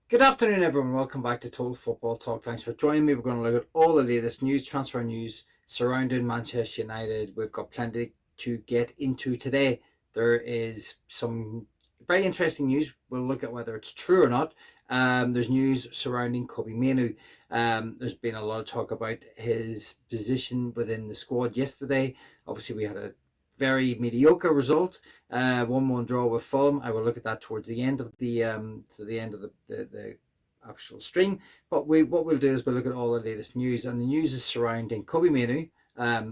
Good afternoon, everyone. Welcome back to Total Football Talk. Thanks for joining me. We're going to look at all the latest news, transfer news surrounding Manchester United. We've got plenty to get into today. There is some very interesting news. We'll look at whether it's true or not. There's news surrounding Kobbie Mainoo. There's been a lot of talk about his position within the squad yesterday. Obviously, we had a very mediocre result, 1-1 draw with Fulham. I will look at that towards the end of the actual stream. But what we'll do is we'll look at all the latest news, and the news is surrounding Kobbie Mainoo.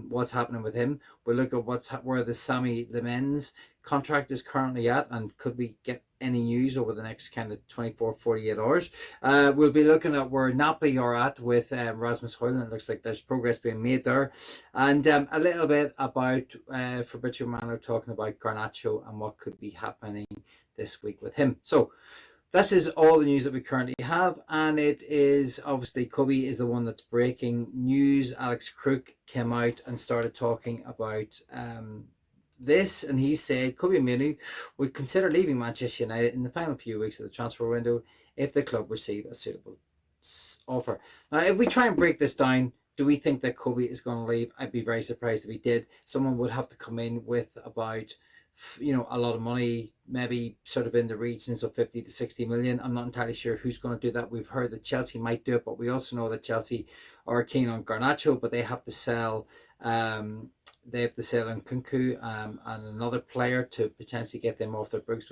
What's happening with him? We'll look at where the Samme Lemmens contract is currently at, and could we get any news over the next kind of 24-48 hours. We'll be looking at where Napoli are at with Rasmus Højlund. It looks like there's progress being made there. And a little bit about Fabrizio Romano talking about Garnacho and what could be happening this week with him. So this is all the news that we currently have, and it is obviously Kobbie is the one that's breaking news. Alex Crook came out and started talking about this, and he said Kobbie Mainoo would consider leaving Manchester United in the final few weeks of the transfer window if the club receive a suitable offer. Now, if we try and break this down, do we think that Kobbie is going to leave? I'd be very surprised if he did. Someone would have to come in with about a lot of money, maybe sort of in the regions of 50 to 60 million. I'm not entirely sure who's going to do that. We've heard that Chelsea might do it, but we also know that Chelsea are keen on Garnacho, but they have to sell Nkunku and another player to potentially get them off their books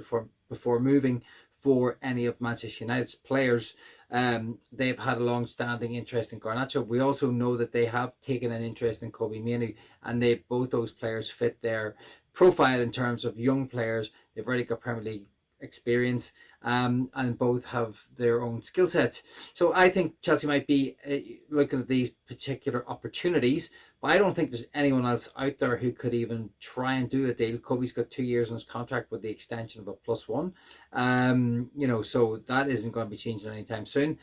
before moving for any of Manchester United's players. They've had a long-standing interest in Garnacho. We also know that they have taken an interest in Kobbie Mainoo, and both those players fit their profile in terms of young players. They've already got Premier League experience, and both have their own skill sets. So I think Chelsea might be looking at these particular opportunities, but I don't think there's anyone else out there who could even try and do a deal. Kobe's got 2 years on his contract with the extension of a +1. So that isn't going to be changing anytime soon.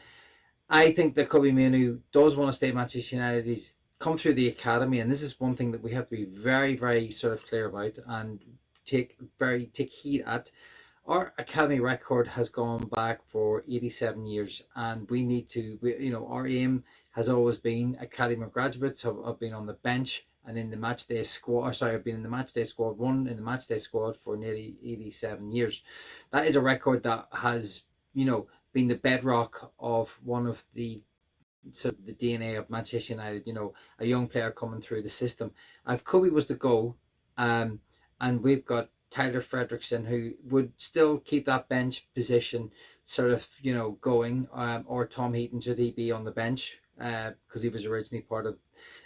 I think that Kobbie Mainoo does want to stay at Manchester United. He's come through the academy, and this is one thing that we have to be very, very sort of clear about and take heed at. Our academy record has gone back for 87 years, and we need to, our aim has always been academy graduates have been on the bench and in the match day squad. I've been in the match day squad, one in the match day squad for nearly 87 years. That is a record that has, been the bedrock of one of the sort of the DNA of Manchester United. A young player coming through the system. If Kobbie was to go, and we've got Tyler Fredrickson, who would still keep that bench position sort of, going, or Tom Heaton, should he be on the bench, because he was originally part of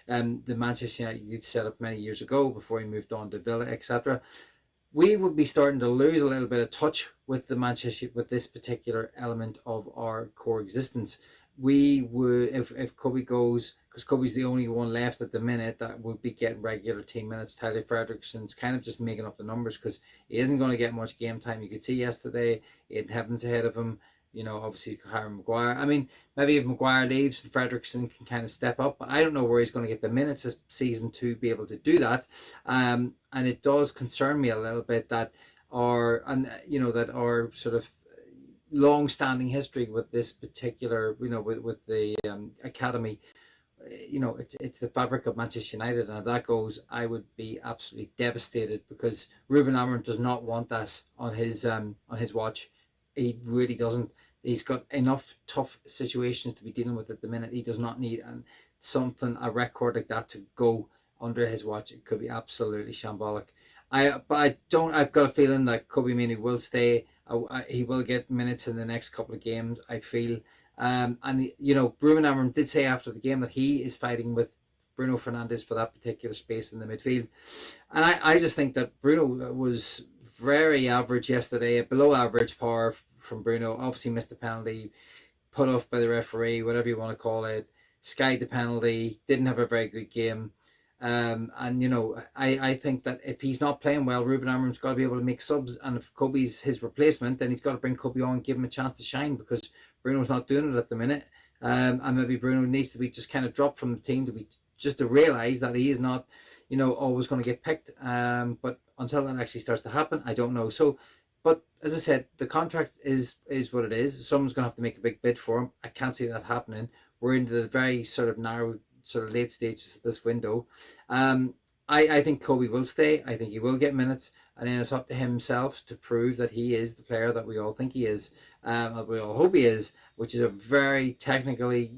the Manchester United youth setup many years ago before he moved on to Villa, etc. We would be starting to lose a little bit of touch with with this particular element of our core existence. We would, if Kobbie goes, because Kobbie's the only one left at the minute that would be getting regular team minutes. Tyler Fredrickson's kind of just making up the numbers because he isn't going to get much game time. You could see yesterday, Aidan Heavens ahead of him. Obviously Harry Maguire. I mean, maybe if Maguire leaves and Fredrickson can kind of step up, but I don't know where he's going to get the minutes this season to be able to do that. And it does concern me a little bit that our sort of long-standing history with this particular, with the academy. It's the fabric of Manchester United, and if that goes, I would be absolutely devastated because Ruben Amorim does not want that on his watch. He really doesn't. He's got enough tough situations to be dealing with at the minute. He does not need a record like that to go under his watch. It could be absolutely shambolic. I've got a feeling that Kobbie Mainoo will stay. He will get minutes in the next couple of games, I feel. And Bruno Amorim did say after the game that he is fighting with Bruno Fernandes for that particular space in the midfield. And I just think that Bruno was very average yesterday, a below average power from Bruno. Obviously missed the penalty, put off by the referee, whatever you want to call it, skied the penalty, didn't have a very good game. I think that if he's not playing well, Ruben Amorim's got to be able to make subs, and if Kobbie's his replacement, then he's got to bring Kobbie on and give him a chance to shine because Bruno's not doing it at the minute. And maybe Bruno needs to be just kind of dropped from the team to realise that he is not, always going to get picked. But until that actually starts to happen, I don't know. So But as I said, the contract is what it is. Someone's going to have to make a big bid for him. I can't see that happening. We're into the very sort of narrow, sort of late stages of this window. Um, I think Kobbie will stay. I think he will get minutes, and then it's up to himself to prove that he is the player that we all think he is, that we all hope he is, which is a very technically,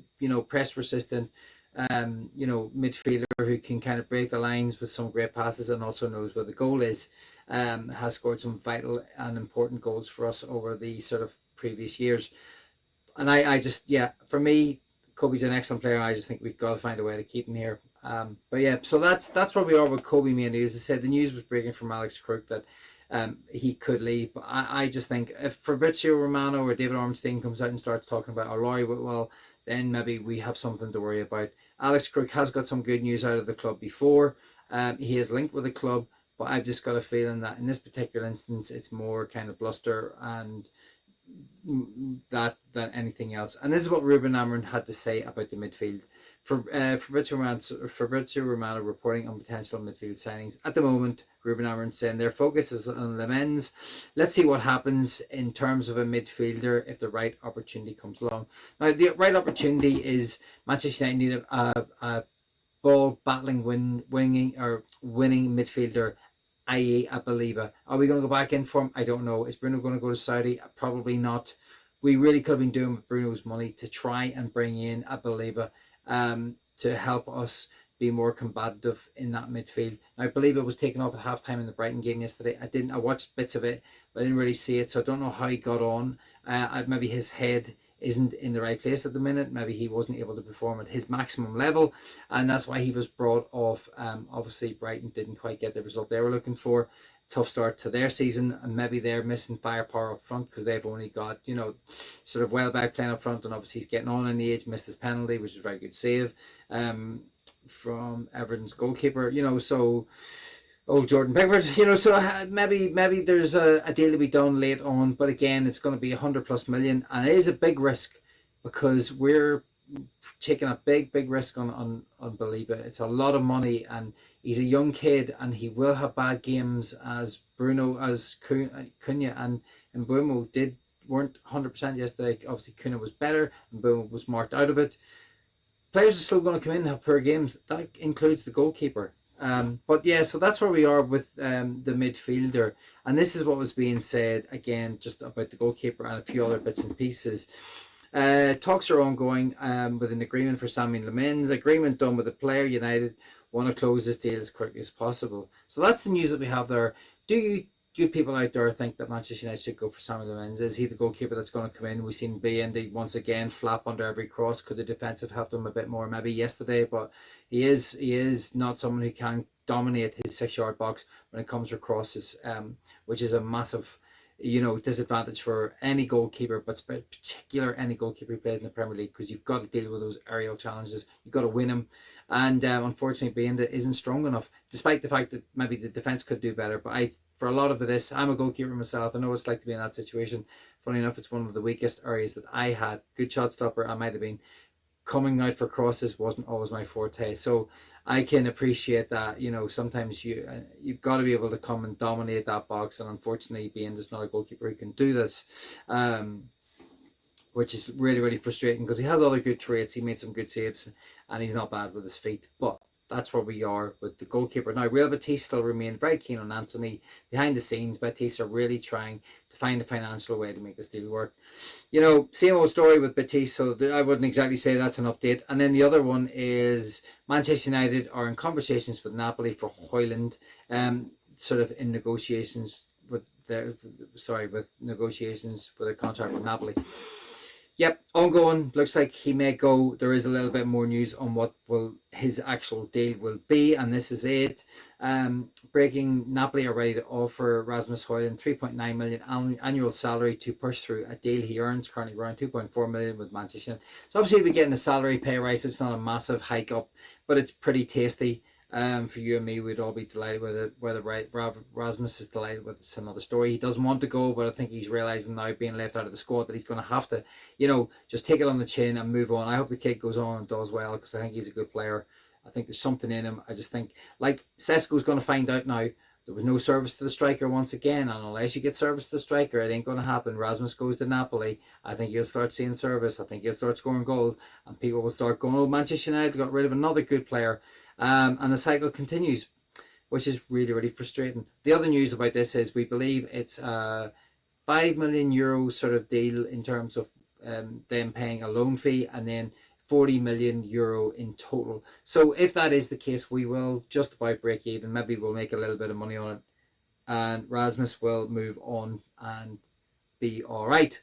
press resistant, midfielder who can kind of break the lines with some great passes and also knows where the goal is. Has scored some vital and important goals for us over the sort of previous years. And I just, yeah, for me, Kobbie's an excellent player. I just think we've got to find a way to keep him here. But yeah, so that's where we are with Kobbie Mainoo. As I said, the news was breaking from Alex Crook that he could leave. But I just think if Fabrizio Romano or David Ornstein comes out and starts talking about O'Loy, well, then maybe we have something to worry about. Alex Crook has got some good news out of the club before. He is linked with the club, but I've just got a feeling that in this particular instance, it's more kind of bluster and that than anything else. And this is what Ruben Amorim had to say about the midfield. For Fabrizio Romano reporting on potential midfield signings. At the moment, Ruben Amorim saying their focus is on Lemmens. Let's see what happens in terms of a midfielder if the right opportunity comes along. Now, the right opportunity is Manchester United need a ball battling winning midfielder, i.e. a Baliba. Are we going to go back in for him? I don't know. Is Bruno going to go to Saudi? Probably not. We really could have been doing with Bruno's money to try and bring in a Baliba to help us be more combative in that midfield. Now, I believe it was taken off at halftime in the Brighton game yesterday. I watched bits of it, but I didn't really see it, so I don't know how he got on. Maybe his head isn't in the right place at the minute. Maybe he wasn't able to perform at his maximum level, and that's why he was brought off. Obviously, Brighton didn't quite get the result they were looking for. Tough start to their season, and maybe they're missing firepower up front because they've only got, sort of Welbeck playing up front, and obviously he's getting on in the age, missed his penalty, which is a very good save from Everton's goalkeeper, so old Jordan Pickford, so maybe there's a deal to be done late on, but again, it's going to be 100+ million, and it is a big risk because we're taking a big risk on Baliba. It's a lot of money, and he's a young kid, and he will have bad games as Bruno, as Cunha and Mbeumo weren't 100% yesterday. Obviously Cunha was better and Mbeumo was marked out of it. Players are still going to come in and have poor games. That includes the goalkeeper. But yeah, so that's where we are with the midfielder, and this is what was being said again just about the goalkeeper and a few other bits and pieces. Talks are ongoing with an agreement for Samme Lemmens. Agreement done with the player. United want to close this deal as quickly as possible. So that's the news that we have there. Do people out there think that Manchester United should go for Samme Lemmens? Is he the goalkeeper that's going to come in? We've seen Bayende once again flap under every cross. Could the defence have helped him a bit more? Maybe yesterday, but he is not someone who can dominate his 6-yard box when it comes to crosses, which is a massive disadvantage for any goalkeeper, but particular any goalkeeper who plays in the Premier League, because you've got to deal with those aerial challenges. You've got to win them, and unfortunately Bayende isn't strong enough, despite the fact that maybe the defence could do better. But for a lot of this, I'm a goalkeeper myself. I know what it's like to be in that situation. Funny enough, it's one of the weakest areas that I had. Good shot stopper, I might have been. Coming out for crosses wasn't always my forte, so I can appreciate that. Sometimes you've got to be able to come and dominate that box, and unfortunately, Bayende not a goalkeeper who can do this, which is really frustrating because he has other good traits. He made some good saves, and he's not bad with his feet, but that's where we are with the goalkeeper. Now, Real Betis still remain very keen on Anthony. Behind the scenes, Betis are really trying to find a financial way to make this deal work. Same old story with Betis, so I wouldn't exactly say that's an update. And then the other one is Manchester United are in conversations with Napoli for Højlund, sort of in negotiations with negotiations with a contract with Napoli. Yep, ongoing. Looks like he may go. There is a little bit more news on what his actual deal will be, and this is it. Breaking, Napoli are ready to offer Rasmus Højlund 3.9 million annual salary to push through a deal he earns currently around 2.4 million with Manchester United. So obviously we're getting a salary pay rise. It's not a massive hike up, but it's pretty tasty. For you and me, we'd all be delighted with it. Whether Rasmus is delighted with it's another story. He doesn't want to go, but I think he's realising now, being left out of the squad, that he's going to have to, just take it on the chin and move on. I hope the kid goes on and does well, because I think he's a good player. I think there's something in him. I just think, like, Sesko's going to find out now There was no service to the striker once again, and unless you get service to the striker, it ain't going to happen. Rasmus goes to Napoli. I think he'll start seeing service. I think he'll start scoring goals, and people will start going, oh, Manchester United got rid of another good player. And the cycle continues, which is really, really frustrating. The other news about this is we believe it's a €5 million sort of deal in terms of them paying a loan fee, and then €40 million in total. So if that is the case, we will just about break even. Maybe we'll make a little bit of money on it, and Rasmus will move on and be all right.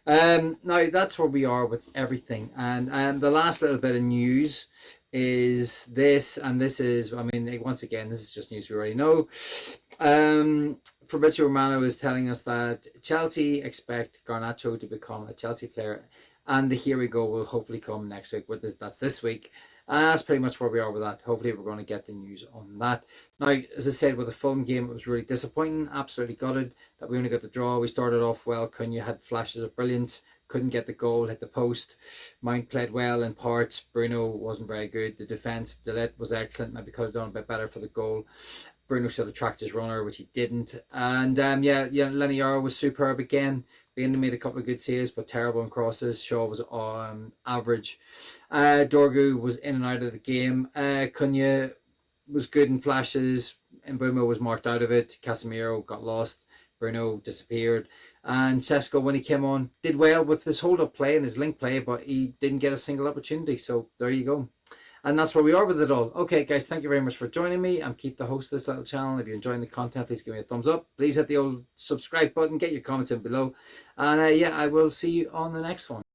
Now that's where we are with everything. And the last little bit of news is this, and this is, I mean, once again, this is just news we already know. Fabrizio Romano is telling us that Chelsea expect Garnacho to become a Chelsea player, and the here we go will hopefully come next week. That's this week. And that's pretty much where we are with that. Hopefully we're going to get the news on that. Now, as I said, with the Fulham game, it was really disappointing. Absolutely gutted that we only got the draw. We started off well. Cunha had flashes of brilliance. Couldn't get the goal, hit the post. Mount played well in parts. Bruno wasn't very good. The defence, Delit was excellent. Maybe could have done a bit better for the goal. Bruno should have tracked his runner, which he didn't. And Lenny Yaro was superb again. Mainoo made a couple of good saves, but terrible in crosses. Shaw was average. Dorgu was in and out of the game. Cunha was good in flashes. Mbeumo was marked out of it. Casemiro got lost. Bruno disappeared. And Sesko, when he came on, did well with his hold-up play and his link play, but he didn't get a single opportunity. So there you go. And that's where we are with it all. Okay, guys, thank you very much for joining me. I'm Keith, the host of this little channel. If you're enjoying the content, please give me a thumbs up. Please hit the old subscribe button. Get your comments in below. And I will see you on the next one.